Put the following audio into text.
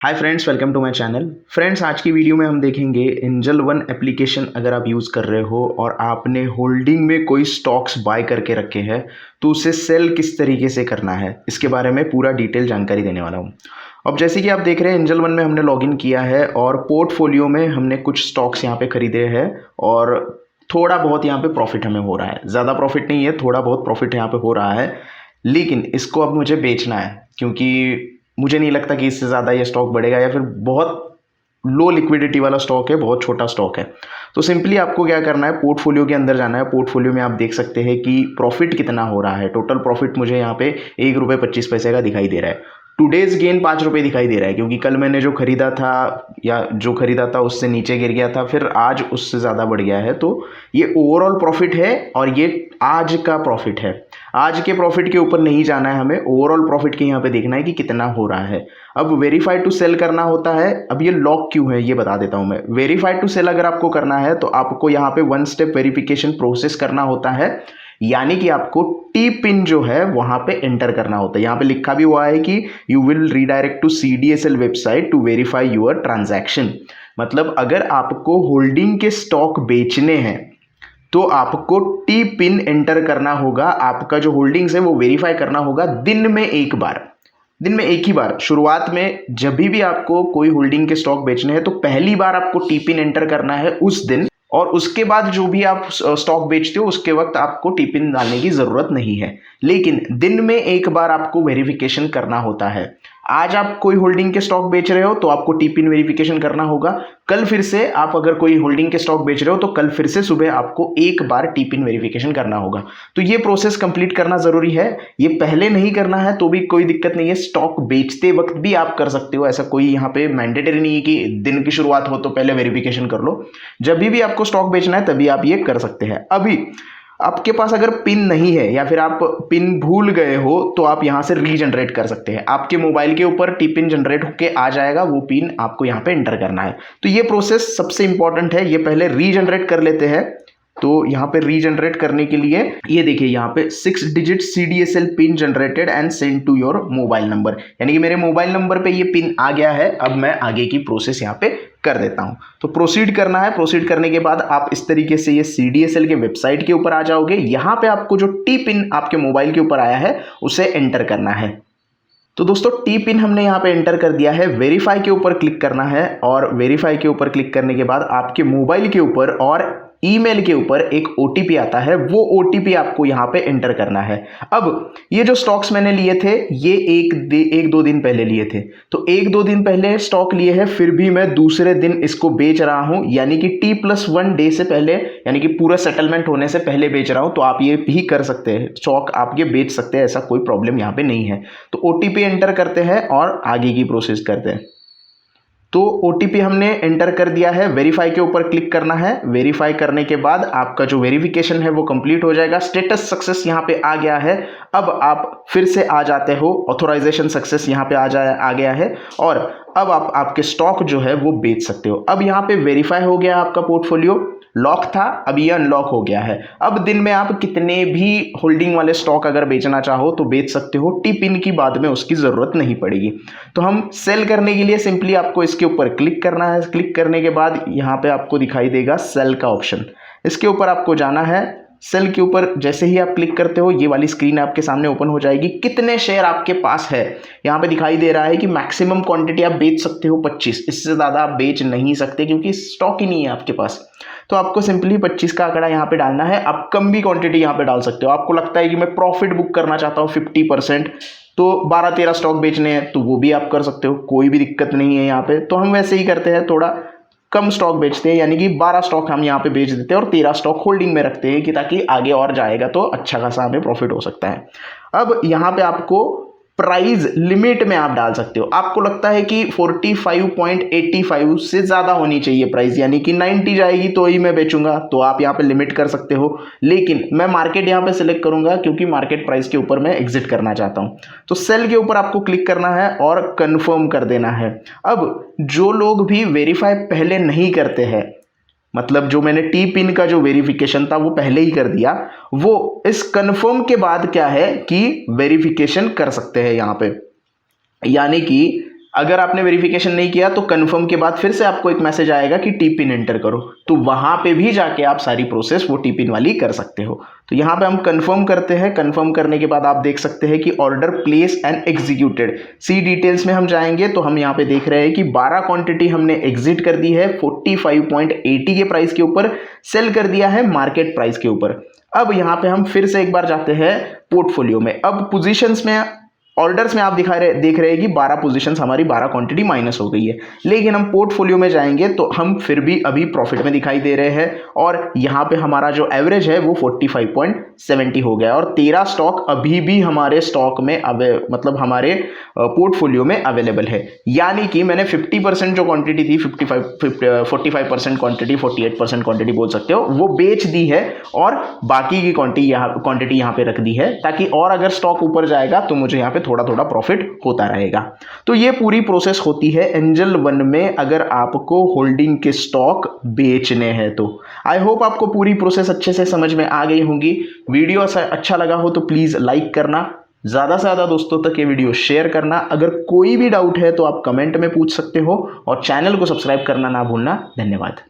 Hi friends, welcome to my channel. Friends, आज की video में हम देखेंगे एंजल वन एप्लीकेशन अगर आप यूज़ कर रहे हो और आपने होल्डिंग में कोई स्टॉक्स बाय करके रखे हैं तो उसे सेल किस तरीके से करना है, इसके बारे में पूरा डिटेल जानकारी देने वाला हूँ। अब जैसे कि आप देख रहे हैं, एंजल वन में हमने लॉगिन किया है और पोर्टफोलियो में हमने कुछ स्टॉक्स यहाँ पे खरीदे हैं और थोड़ा बहुत यहाँ पे प्रॉफिट हमें हो रहा है। ज़्यादा प्रॉफिट नहीं है, थोड़ा बहुत प्रॉफिट यहाँ पे हो रहा है, लेकिन इसको अब मुझे बेचना है क्योंकि मुझे नहीं लगता कि इससे ज़्यादा ये स्टॉक बढ़ेगा या फिर बहुत लो लिक्विडिटी वाला स्टॉक है, बहुत छोटा स्टॉक है। तो सिंपली आपको क्या करना है, पोर्टफोलियो के अंदर जाना है। पोर्टफोलियो में आप देख सकते हैं कि प्रॉफिट कितना हो रहा है। टोटल प्रॉफिट मुझे यहाँ पे ₹1.25 का दिखाई दे रहा है। टुडेज गेन ₹5 दिखाई दे रहा है क्योंकि कल मैंने जो खरीदा था या जो खरीदा था उससे नीचे गिर गया था, फिर आज उससे ज़्यादा बढ़ गया है। तो ये ओवरऑल प्रॉफिट है और ये आज का प्रॉफिट है। आज के प्रॉफिट के ऊपर नहीं जाना है हमें, ओवरऑल प्रॉफिट के यहाँ पे देखना है कि कितना हो रहा है। अब वेरीफाई टू सेल करना होता है। अब ये लॉक क्यों है ये बता देता हूँ मैं। वेरीफाई टू सेल अगर आपको करना है तो आपको यहाँ पे 1 स्टेप वेरिफिकेशन प्रोसेस करना होता है, यानी कि आपको टी पिन जो है वहां पे एंटर करना होता है। यहाँ पे लिखा भी हुआ है कि you will redirect to CDSL website to verify your transaction. मतलब अगर आपको होल्डिंग के स्टॉक बेचने हैं तो आपको टी पिन एंटर करना होगा। आपका जो होल्डिंग्स है वो वेरीफाई करना होगा दिन में एक बार, दिन में एक ही बार। शुरुआत में जब भी आपको कोई होल्डिंग के स्टॉक बेचने हैं तो पहली बार आपको टी पिन एंटर करना है उस दिन, और उसके बाद जो भी आप स्टॉक बेचते हो उसके वक्त आपको टी पिन डालने की जरूरत नहीं है। लेकिन दिन में एक बार आपको वेरिफिकेशन करना होता है। आज आप कोई होल्डिंग के स्टॉक बेच रहे हो तो आपको टी पिन वेरिफिकेशन करना होगा। कल फिर से आप अगर कोई होल्डिंग के स्टॉक बेच रहे हो तो कल फिर से सुबह आपको एक बार टी पिन वेरिफिकेशन करना होगा। तो ये प्रोसेस कंप्लीट करना जरूरी है। ये पहले नहीं करना है तो भी कोई दिक्कत नहीं है, स्टॉक बेचते वक्त भी आप कर सकते हो। ऐसा कोई यहाँ पे मैंडेटरी नहीं है कि दिन की शुरुआत हो तो पहले वेरिफिकेशन कर लो। जब भी आपको स्टॉक बेचना है तभी आप ये कर सकते हैं। अभी आपके पास अगर पिन नहीं है या फिर आप पिन भूल गए हो तो आप यहाँ से रीजनरेट कर सकते हैं। आपके मोबाइल के ऊपर टी पिन जनरेट होके आ जाएगा, वो पिन आपको यहाँ पे एंटर करना है। तो ये प्रोसेस सबसे इंपॉर्टेंट है, ये पहले रीजनरेट कर लेते हैं। तो यहाँ पे रीजनरेट करने के लिए ये देखिए, यहाँ पे 6 digit CDSL pin generated and send to your mobile number, यानी कि मेरे मोबाइल नंबर पे ये पिन आ गया है। अब मैं आगे की प्रोसेस यहाँ पे कर देता हूँ। तो प्रोसीड करना है। प्रोसीड करने के बाद आप इस तरीके से ये CDSL के वेबसाइट के ऊपर आ जाओगे। यहाँ पे आपको जो टी पिन आपके मोबाइल के ऊपर आया है उसे एंटर करना है। तो दोस्तों, टी पिन हमने यहाँ पे एंटर कर दिया है। वेरीफाई के ऊपर क्लिक करना है और वेरीफाई के ऊपर क्लिक करने के बाद आपके मोबाइल के ऊपर और ईमेल के ऊपर एक OTP आता है, वो OTP आपको यहाँ पे एंटर करना है। अब ये जो स्टॉक्स मैंने लिए थे ये एक दो दिन पहले लिए थे, तो 1-2 दिन पहले स्टॉक लिए हैं, फिर भी मैं दूसरे दिन इसको बेच रहा हूँ, यानी कि T+1 डे से पहले, यानी कि पूरा सेटलमेंट होने से पहले बेच रहा हूँ। तो आप ये भी कर सकते हैं, स्टॉक आप ये बेच सकते हैं, ऐसा कोई प्रॉब्लम यहाँ पे नहीं है। तो OTP एंटर करते हैं और आगे की प्रोसेस करते हैं। तो OTP हमने एंटर कर दिया है। वेरीफाई के ऊपर क्लिक करना है। वेरीफाई करने के बाद आपका जो वेरिफिकेशन है वो कंप्लीट हो जाएगा। स्टेटस सक्सेस यहाँ पे आ गया है। अब आप फिर से आ जाते हो, ऑथोराइजेशन सक्सेस यहाँ पे आ गया है और अब आप आपके स्टॉक जो है वो बेच सकते हो। अब यहाँ पे वेरीफाई हो गया आपका पोर्टफोलियो, लॉक था, अब ये अनलॉक हो गया है। अब दिन में आप कितने भी होल्डिंग वाले स्टॉक अगर बेचना चाहो तो बेच सकते हो। टी पिन की बाद में उसकी ज़रूरत नहीं पड़ेगी। तो हम सेल करने के लिए सिंपली आपको इसके ऊपर क्लिक करना है। क्लिक करने के बाद यहाँ पे आपको दिखाई देगा सेल का ऑप्शन, इसके ऊपर आपको जाना है। सेल के ऊपर जैसे ही आप क्लिक करते हो ये वाली स्क्रीन आपके सामने ओपन हो जाएगी। कितने शेयर आपके पास है यहाँ पे दिखाई दे रहा है कि मैक्सिमम क्वांटिटी आप बेच सकते हो 25, इससे ज़्यादा आप बेच नहीं सकते क्योंकि स्टॉक ही नहीं है आपके पास। तो आपको सिंपली 25 का आंकड़ा यहाँ पे डालना है। आप कम भी क्वांटिटी यहाँ पे डाल सकते हो। आपको लगता है कि मैं प्रॉफिट बुक करना चाहता हूँ 50%, तो 12-13 स्टॉक बेचने हैं तो वो भी आप कर सकते हो, कोई भी दिक्कत नहीं है यहाँ पे। तो हम वैसे ही करते हैं, थोड़ा कम स्टॉक बेचते हैं, यानी कि 12 स्टॉक हम यहाँ पे बेच देते हैं और 13 स्टॉक होल्डिंग में रखते हैं कि ताकि आगे और जाएगा तो अच्छा खासा हमें प्रॉफिट हो सकता है। अब यहाँ पे आपको प्राइस लिमिट में आप डाल सकते हो। आपको लगता है कि 45.85 से ज़्यादा होनी चाहिए प्राइस, यानी कि 90 जाएगी तो ही मैं बेचूंगा, तो आप यहाँ पे लिमिट कर सकते हो। लेकिन मैं मार्केट यहाँ पे सिलेक्ट करूंगा क्योंकि मार्केट प्राइस के ऊपर मैं एग्जिट करना चाहता हूँ। तो सेल के ऊपर आपको क्लिक करना है और कंफर्म कर देना है। अब जो लोग भी वेरीफाई पहले नहीं करते हैं, मतलब जो मैंने टी पिन का जो वेरिफिकेशन था वो पहले ही कर दिया, वो इस कंफर्म के बाद क्या है कि वेरिफिकेशन कर सकते हैं यहाँ पे, यानी कि अगर आपने वेरिफिकेशन नहीं किया तो कंफर्म के बाद फिर से आपको एक मैसेज आएगा कि टी पिन एंटर करो, तो वहां पे भी जाके आप सारी प्रोसेस वो टी पिन वाली कर सकते हो। तो यहाँ पे हम कंफर्म करते हैं। कंफर्म करने के बाद आप देख सकते हैं कि order place and executed. See details में हम जाएंगे तो हम यहाँ पे देख रहे हैं कि 12 क्वांटिटी हमने एग्जिट कर दी है 45.80 के प्राइस के ऊपर, सेल कर दिया है मार्केट प्राइस के ऊपर। अब यहाँ पे हम फिर से एक बार जाते हैं पोर्टफोलियो में। अब पोजीशंस में, ऑर्डर्स में आप देख रहे हैं कि 12 पोजीशंस हमारी 12 क्वांटिटी माइनस हो गई है। लेकिन हम पोर्टफोलियो में जाएंगे तो हम फिर भी अभी प्रॉफिट में दिखाई दे रहे हैं और यहाँ पे हमारा जो एवरेज है वो 45.70 हो गया और 13 स्टॉक अभी भी हमारे स्टॉक में मतलब हमारे पोर्टफोलियो में अवेलेबल है। यानी कि मैंने 50% जो क्वांटिटी थी 45% क्वांटिटी, 48% क्वांटिटी बोल सकते हो, वो बेच दी है और बाकी की क्वांटिटी यहाँ पे रख दी है, ताकि और अगर स्टॉक ऊपर जाएगा तो मुझे यहाँ पे थोड़ा थोड़ा प्रॉफिट होता रहेगा। तो ये पूरी प्रोसेस होती है एंजल वन में अगर आपको होल्डिंग के स्टॉक बेचने हैं तो। आई होप आपको पूरी प्रोसेस अच्छे से समझ में आ गई होंगी। वीडियो अच्छा लगा हो तो प्लीज लाइक करना, ज्यादा से ज्यादा दोस्तों तक ये वीडियो शेयर करना। अगर कोई भी डाउट है तो आप कमेंट में पूछ सकते हो और चैनल को सब्सक्राइब करना ना भूलना। धन्यवाद।